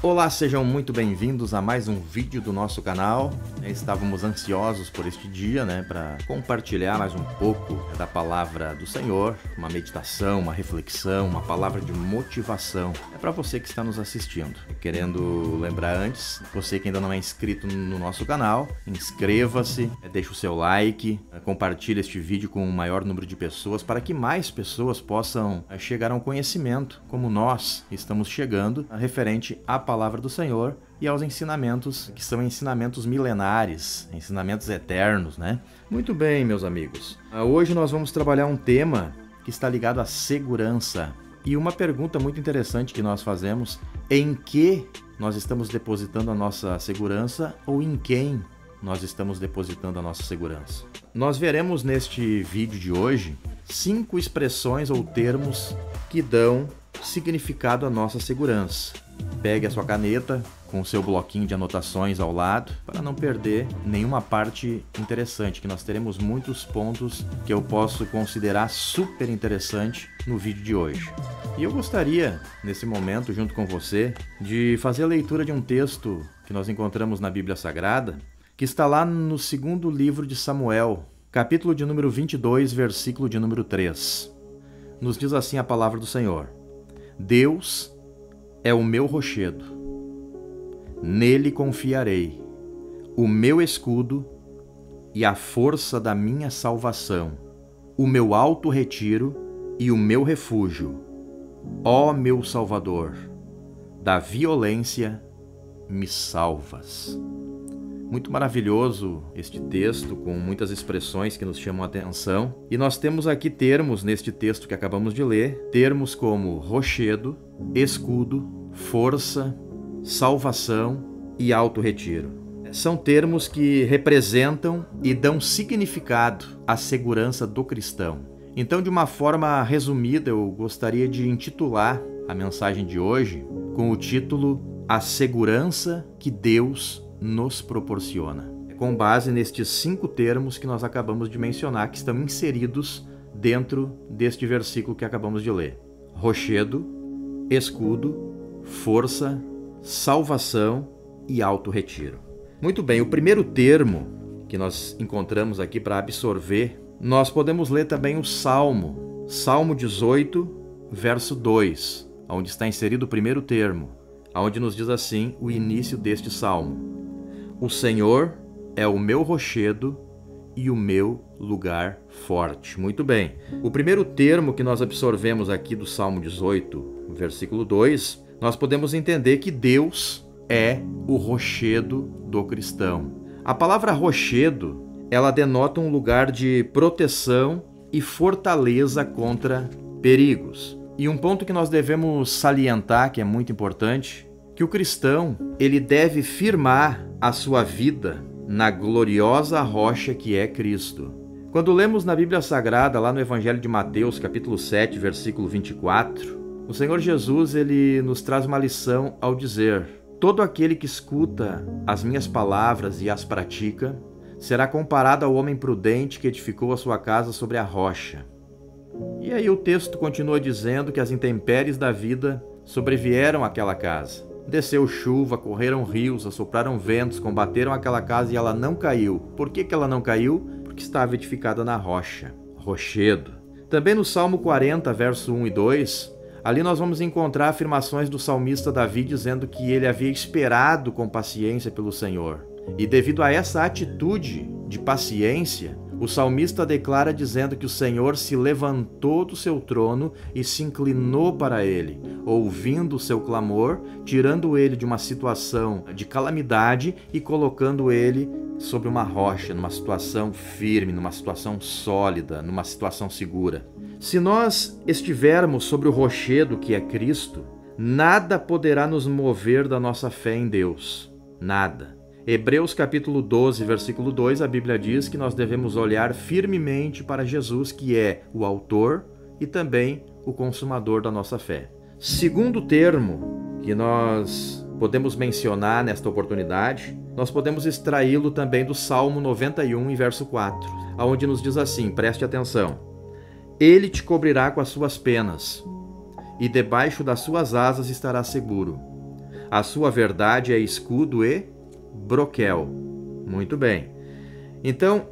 Olá, sejam muito bem-vindos a mais um vídeo do nosso canal. Estávamos ansiosos por este dia, para compartilhar mais um pouco da palavra do Senhor, uma meditação, uma reflexão, uma palavra de motivação. É para você que está nos assistindo. Querendo lembrar antes, você que ainda não é inscrito no nosso canal, inscreva-se, deixe o seu like, compartilhe este vídeo com o maior número de pessoas para que mais pessoas possam chegar a um conhecimento, como nós estamos chegando, referente à palavra do Senhor e aos ensinamentos que são ensinamentos milenares, ensinamentos eternos, Muito bem, meus amigos. Hoje nós vamos trabalhar um tema que está ligado à segurança. E uma pergunta muito interessante que nós fazemos: em que nós estamos depositando a nossa segurança ou em quem nós estamos depositando a nossa segurança? Nós veremos neste vídeo de hoje 5 expressões ou termos que dão significado à nossa segurança. Pegue a sua caneta com o seu bloquinho de anotações ao lado para não perder nenhuma parte interessante, que nós teremos muitos pontos que eu posso considerar super interessante no vídeo de hoje. E eu gostaria, nesse momento, junto com você, de fazer a leitura de um texto que nós encontramos na Bíblia Sagrada, que está lá no segundo livro de Samuel, capítulo de número 22, versículo de número 3. Nos diz assim a palavra do Senhor: Deus é o meu rochedo, nele confiarei, o meu escudo e a força da minha salvação, o meu alto retiro e o meu refúgio. Ó meu Salvador, da violência me salvas. Muito maravilhoso este texto, com muitas expressões que nos chamam a atenção. E nós temos aqui termos neste texto que acabamos de ler, termos como rochedo, escudo, força, salvação e alto retiro. São termos que representam e dão significado à segurança do cristão. Então, de uma forma resumida, eu gostaria de intitular a mensagem de hoje com o título A Segurança que Deus nos proporciona. Com base nestes 5 termos que nós acabamos de mencionar, que estão inseridos dentro deste versículo que acabamos de ler: rochedo, escudo, força, salvação e alto retiro. Muito bem, o primeiro termo que nós encontramos aqui para absorver, nós podemos ler também o Salmo 18, verso 2, onde está inserido o primeiro termo, onde nos diz assim o início deste salmo: O Senhor é o meu rochedo e o meu lugar forte. Muito bem. O primeiro termo que nós absorvemos aqui do Salmo 18, versículo 2, nós podemos entender que Deus é o rochedo do cristão. A palavra rochedo, ela denota um lugar de proteção e fortaleza contra perigos. E um ponto que nós devemos salientar, que é muito importante, que o cristão, ele deve firmar a sua vida na gloriosa rocha que é Cristo. Quando lemos na Bíblia Sagrada, lá no Evangelho de Mateus, capítulo 7, versículo 24, o Senhor Jesus, ele nos traz uma lição ao dizer: todo aquele que escuta as minhas palavras e as pratica, será comparado ao homem prudente que edificou a sua casa sobre a rocha. E aí o texto continua dizendo que as intempéries da vida sobrevieram àquela casa. Desceu chuva, correram rios, assopraram ventos, combateram aquela casa e ela não caiu. Por que ela não caiu? Porque estava edificada na rocha, rochedo. Também no Salmo 40, verso 1 e 2, ali nós vamos encontrar afirmações do salmista Davi dizendo que ele havia esperado com paciência pelo Senhor. E devido a essa atitude de paciência, o salmista declara dizendo que o Senhor se levantou do seu trono e se inclinou para ele, ouvindo o seu clamor, tirando ele de uma situação de calamidade e colocando ele sobre uma rocha, numa situação firme, numa situação sólida, numa situação segura. Se nós estivermos sobre o rochedo que é Cristo, nada poderá nos mover da nossa fé em Deus. Nada. Hebreus capítulo 12, versículo 2, a Bíblia diz que nós devemos olhar firmemente para Jesus, que é o autor e também o consumador da nossa fé. Segundo termo que nós podemos mencionar nesta oportunidade, nós podemos extraí-lo também do Salmo 91, verso 4, onde nos diz assim, preste atenção: Ele te cobrirá com as suas penas, e debaixo das suas asas estará seguro. A sua verdade é escudo e broquel. Muito bem. Então,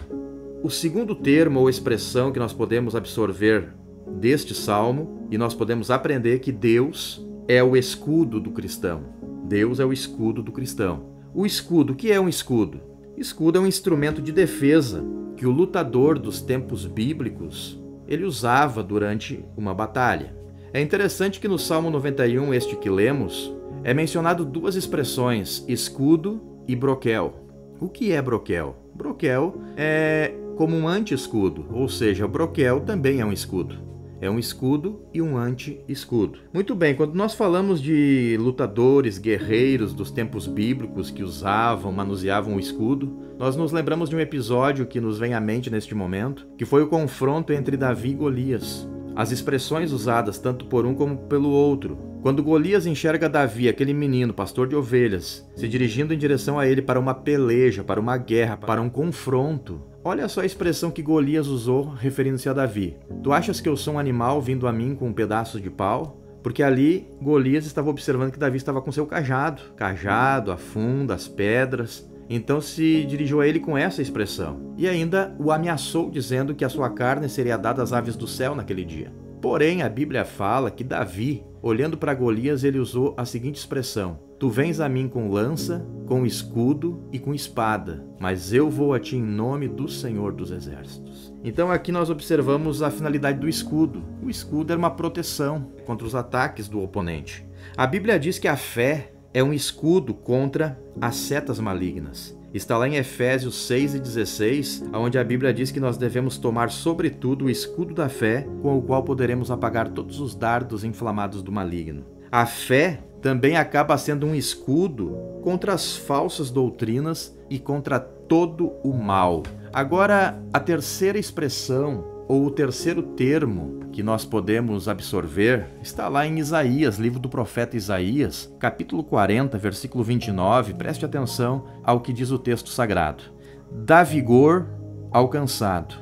o segundo termo ou expressão que nós podemos absorver deste salmo, e nós podemos aprender que Deus é o escudo do cristão. Deus é o escudo do cristão. O escudo, o que é um escudo? Escudo é um instrumento de defesa que o lutador dos tempos bíblicos ele usava durante uma batalha. É interessante que no Salmo 91, este que lemos, é mencionado duas expressões, escudo e broquel. O que é broquel? Broquel é como um anti-escudo, ou seja, o broquel também é um escudo. É um escudo e um anti-escudo. Muito bem, quando nós falamos de lutadores, guerreiros dos tempos bíblicos que usavam, manuseavam o escudo, nós nos lembramos de um episódio que nos vem à mente neste momento, que foi o confronto entre Davi e Golias. As expressões usadas tanto por um como pelo outro. Quando Golias enxerga Davi, aquele menino, pastor de ovelhas, se dirigindo em direção a ele para uma peleja, para uma guerra, para um confronto, olha só a expressão que Golias usou referindo-se a Davi. Tu achas que eu sou um animal vindo a mim com um pedaço de pau? Porque ali Golias estava observando que Davi estava com seu cajado. Cajado, a funda, as pedras. Então se dirigiu a ele com essa expressão. E ainda o ameaçou dizendo que a sua carne seria dada às aves do céu naquele dia. Porém, a Bíblia fala que Davi, olhando para Golias, ele usou a seguinte expressão: Tu vens a mim com lança, com escudo e com espada, mas eu vou a ti em nome do Senhor dos Exércitos. Então aqui nós observamos a finalidade do escudo. O escudo era uma proteção contra os ataques do oponente. A Bíblia diz que a fé é um escudo contra as setas malignas. Está lá em Efésios 6:16, onde a Bíblia diz que nós devemos tomar sobretudo o escudo da fé, com o qual poderemos apagar todos os dardos inflamados do maligno. A fé também acaba sendo um escudo contra as falsas doutrinas e contra todo o mal. Agora, a terceira expressão, ou o terceiro termo que nós podemos absorver, está lá em Isaías, livro do profeta Isaías, capítulo 40, versículo 29. Preste atenção ao que diz o texto sagrado. Dá vigor ao cansado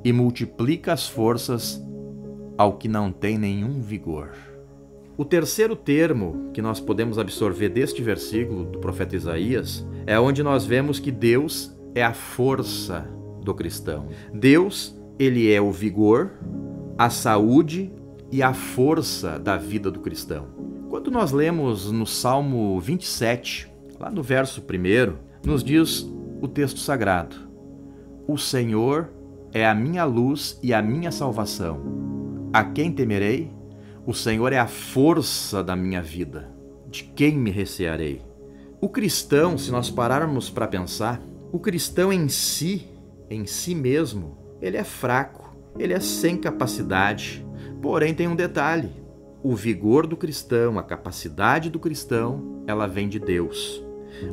e multiplica as forças ao que não tem nenhum vigor. O terceiro termo que nós podemos absorver deste versículo do profeta Isaías é onde nós vemos que Deus é a força do cristão. Deus, ele é o vigor, a saúde e a força da vida do cristão. Quando nós lemos no Salmo 27, lá no verso 1, nos diz o texto sagrado: O Senhor é a minha luz e a minha salvação. A quem temerei? O Senhor é a força da minha vida. De quem me recearei? O cristão, se nós pararmos para pensar, o cristão em si mesmo, ele é fraco, ele é sem capacidade. Porém, tem um detalhe: o vigor do cristão, a capacidade do cristão, ela vem de Deus.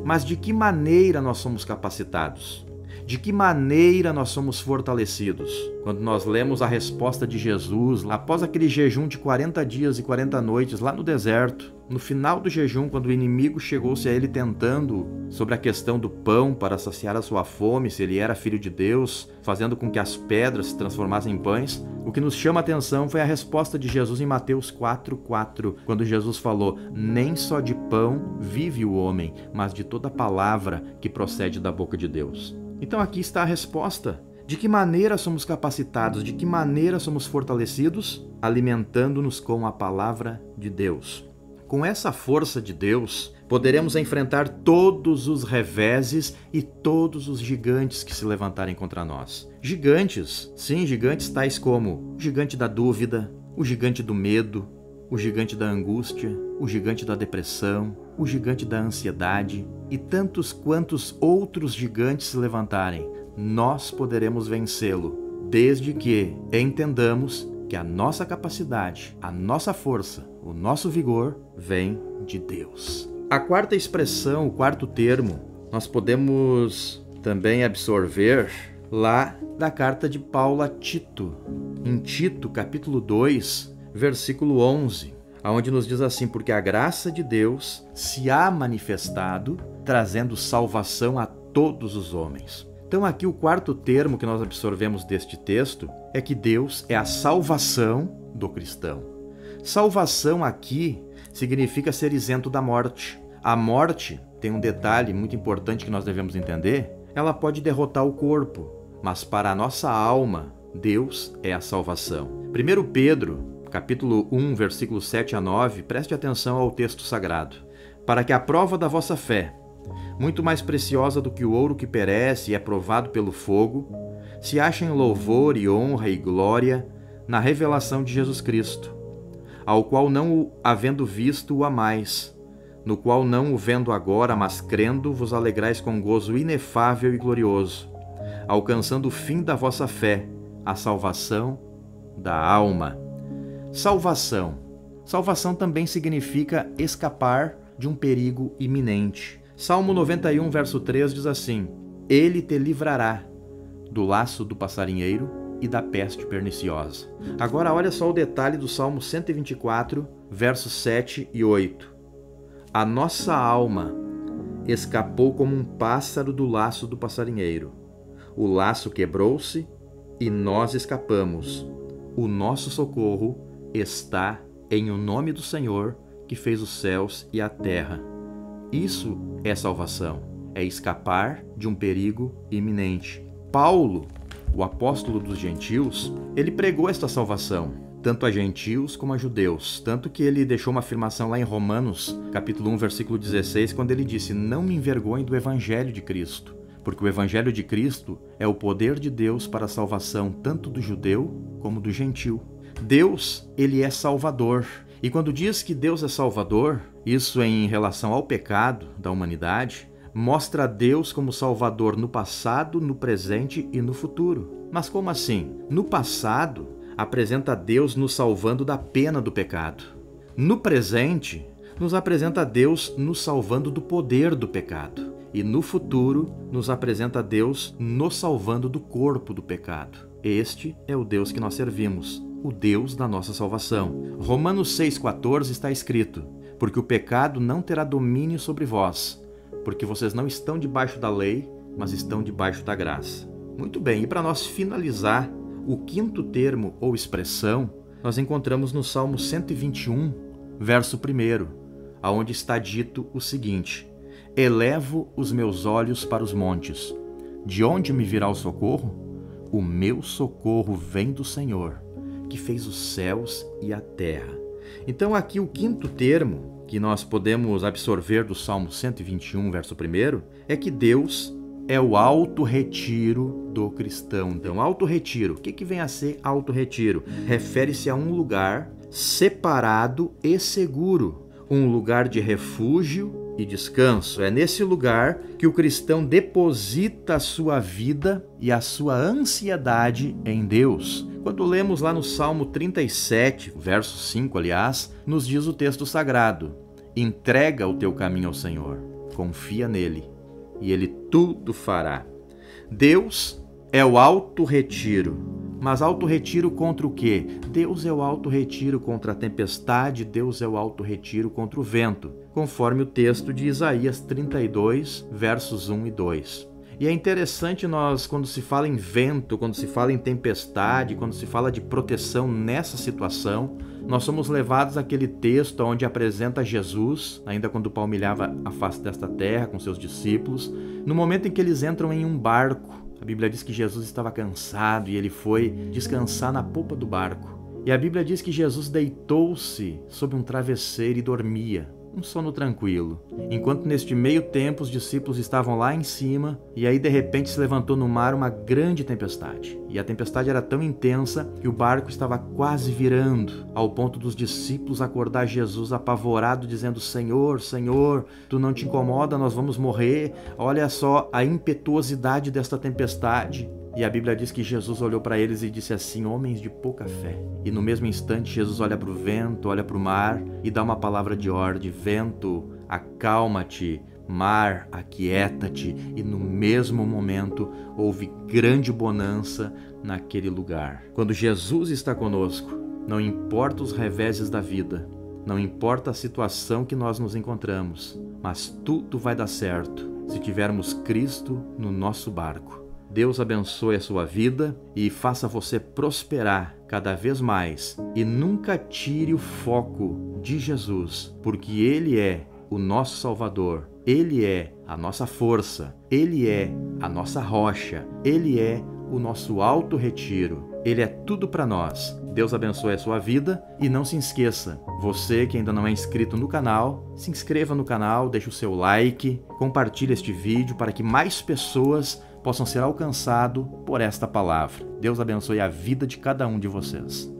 Mas de que maneira nós somos capacitados? De que maneira nós somos fortalecidos? Quando nós lemos a resposta de Jesus, após aquele jejum de 40 dias e 40 noites lá no deserto, no final do jejum, quando o inimigo chegou-se a ele tentando sobre a questão do pão para saciar a sua fome, se ele era filho de Deus, fazendo com que as pedras se transformassem em pães, o que nos chama a atenção foi a resposta de Jesus em Mateus 4:4, quando Jesus falou: nem só de pão vive o homem, mas de toda palavra que procede da boca de Deus. Então aqui está a resposta. De que maneira somos capacitados, de que maneira somos fortalecidos? Alimentando-nos com a palavra de Deus. Com essa força de Deus, poderemos enfrentar todos os reveses e todos os gigantes que se levantarem contra nós. Gigantes, sim, gigantes tais como o gigante da dúvida, o gigante do medo, o gigante da angústia, o gigante da depressão, o gigante da ansiedade e tantos quantos outros gigantes se levantarem. Nós poderemos vencê-lo, desde que entendamos que a nossa capacidade, a nossa força, o nosso vigor vem de Deus. A quarta expressão, o quarto termo, nós podemos também absorver lá da carta de Paulo a Tito, em Tito, capítulo 2, versículo 11, onde nos diz assim: porque a graça de Deus se há manifestado, trazendo salvação a todos os homens. Então aqui o quarto termo que nós absorvemos deste texto é que Deus é a salvação do cristão. Salvação aqui significa ser isento da morte. A morte, tem um detalhe muito importante que nós devemos entender, ela pode derrotar o corpo, mas para a nossa alma, Deus é a salvação. 1 Pedro, capítulo 1, versículos 7 a 9, preste atenção ao texto sagrado. Para que a prova da vossa fé, muito mais preciosa do que o ouro que perece e é provado pelo fogo, se ache em louvor e honra e glória na revelação de Jesus Cristo, ao qual não o havendo visto o amais, no qual não o vendo agora, mas crendo, vos alegrais com gozo inefável e glorioso, alcançando o fim da vossa fé, a salvação da alma. Salvação. Salvação também significa escapar de um perigo iminente. Salmo 91, verso 3 diz assim: Ele te livrará do laço do passarinheiro e da peste perniciosa. Agora olha só o detalhe do Salmo 124, versos 7 e 8. A nossa alma escapou como um pássaro do laço do passarinheiro. O laço quebrou-se e nós escapamos. O nosso socorro está em o nome do Senhor, que fez os céus e a terra. Isso é salvação, é escapar de um perigo iminente. Paulo, o apóstolo dos gentios, ele pregou esta salvação, tanto a gentios como a judeus, tanto que ele deixou uma afirmação lá em Romanos, capítulo 1, versículo 16, quando ele disse: não me envergonhe do evangelho de Cristo, porque o evangelho de Cristo é o poder de Deus para a salvação tanto do judeu como do gentil. Deus, ele é salvador. E quando diz que Deus é salvador, isso em relação ao pecado da humanidade, mostra Deus como salvador no passado, no presente e no futuro. Mas como assim? No passado, apresenta Deus nos salvando da pena do pecado. No presente, nos apresenta Deus nos salvando do poder do pecado. E no futuro, nos apresenta Deus nos salvando do corpo do pecado. Este é o Deus que nós servimos, o Deus da nossa salvação. Romanos 6,14 está escrito: porque o pecado não terá domínio sobre vós, porque vocês não estão debaixo da lei, mas estão debaixo da graça. Muito bem, e para nós finalizar, o quinto termo ou expressão, nós encontramos no Salmo 121, verso 1, aonde está dito o seguinte: elevo os meus olhos para os montes. De onde me virá o socorro? O meu socorro vem do Senhor, que fez os céus e a terra. Então aqui o quinto termo que nós podemos absorver do Salmo 121, verso 1, é que Deus é o auto-retiro do cristão. Então, auto-retiro, o que vem a ser auto-retiro? Refere-se a um lugar separado e seguro, um lugar de refúgio e descanso. É nesse lugar que o cristão deposita a sua vida e a sua ansiedade em Deus. Quando lemos lá no Salmo 37, verso 5, aliás, nos diz o texto sagrado: entrega o teu caminho ao Senhor, confia nele, e ele tudo fará. Deus é o auto-retiro. Mas auto-retiro contra o quê? Deus é o auto-retiro contra a tempestade, Deus é o auto-retiro contra o vento, conforme o texto de Isaías 32, versos 1 e 2. E é interessante nós, quando se fala em vento, quando se fala em tempestade, quando se fala de proteção nessa situação, nós somos levados àquele texto onde apresenta Jesus, ainda quando palmilhava a face desta terra com seus discípulos, no momento em que eles entram em um barco. A Bíblia diz que Jesus estava cansado e ele foi descansar na polpa do barco. E a Bíblia diz que Jesus deitou-se sob um travesseiro e dormia, um sono tranquilo. Enquanto neste meio tempo os discípulos estavam lá em cima e aí de repente se levantou no mar uma grande tempestade. E a tempestade era tão intensa que o barco estava quase virando, ao ponto dos discípulos acordar Jesus apavorado, dizendo: Senhor, Senhor, tu não te incomoda, nós vamos morrer. Olha só a impetuosidade desta tempestade. E a Bíblia diz que Jesus olhou para eles e disse assim: homens de pouca fé. E no mesmo instante Jesus olha para o vento, olha para o mar e dá uma palavra de ordem: vento, acalma-te, mar, aquieta-te. E no mesmo momento houve grande bonança naquele lugar. Quando Jesus está conosco, não importa os reveses da vida, Não importa a situação que nós nos encontramos, mas tudo vai dar certo se tivermos Cristo no nosso barco. Deus abençoe a sua vida e faça você prosperar cada vez mais. E nunca tire o foco de Jesus, porque Ele é o nosso Salvador. Ele é a nossa força. Ele é a nossa rocha. Ele é o nosso alto retiro. Ele é tudo para nós. Deus abençoe a sua vida e não se esqueça, você que ainda não é inscrito no canal, se inscreva no canal, deixe o seu like, compartilhe este vídeo para que mais pessoas possam ser alcançados por esta palavra. Deus abençoe a vida de cada um de vocês.